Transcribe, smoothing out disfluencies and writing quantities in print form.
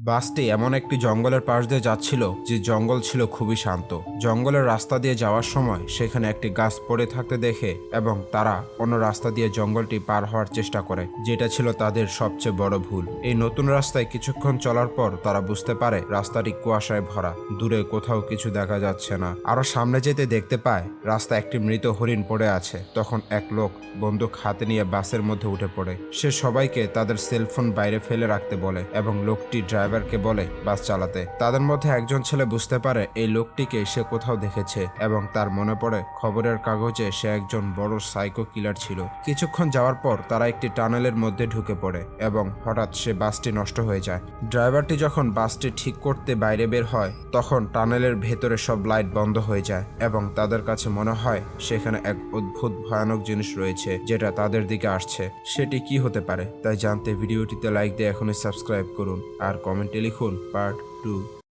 বাসটি এমন একটি জঙ্গলের পাশ দিয়ে যাচ্ছিল যে জঙ্গল ছিল খুবই শান্ত। জঙ্গলের রাস্তা দিয়ে যাওয়ার সময় সেখানে একটি গাছ পড়ে থাকতে দেখে এবং তারা অন্য রাস্তা দিয়ে জঙ্গলটি পার হওয়ার চেষ্টা করে, যেটা ছিল তাদের সবচেয়ে বড় ভুল। এই নতুন রাস্তায় কিছুক্ষণ চলার পর তারা বুঝতে পারে রাস্তাটি কুয়াশায় ভরা, দূরে কোথাও কিছু দেখা যাচ্ছে না। আরো সামনে যেতে দেখতে পায় রাস্তায় একটি মৃত হরিণ পড়ে আছে। তখন এক লোক বন্দুক হাতে নিয়ে বাসের মধ্যে উঠে পড়ে। সে সবাইকে তাদের সেলফোন বাইরে ফেলে রাখতে বলে এবং লোকটি ড্রাইভারকে বলে বাস চালাতে। তাদের মধ্যে একজন ছেলে বুঝতে পারে এই লোকটিকে সে কোথাও দেখেছে এবং তার মনে পড়ে খবরের কাগজে সে একজন বড় সাইকো কিলার ছিল। কিছুক্ষণ যাওয়ার পর তারা একটি টানেলের মধ্যে ঢুকে পড়ে এবং হঠাৎ সে বাসটি নষ্ট হয়ে যায়। ড্রাইভারটি যখন বাসটি ঠিক করতে বাইরে বের হয় তখন টানেলের ভেতরে সব লাইট বন্ধ হয়ে যায় এবং তাদের কাছে মনে হয় সেখানে এক অদ্ভুত ভয়ানক জিনিস রয়েছে যেটা তাদের দিকে আসছে। সেটি কি হতে পারে তাই জানতে ভিডিওটিতে লাইক দিয়ে এখনই সাবস্ক্রাইব করুন আর কমেন্টে লিখুন পার্ট 2।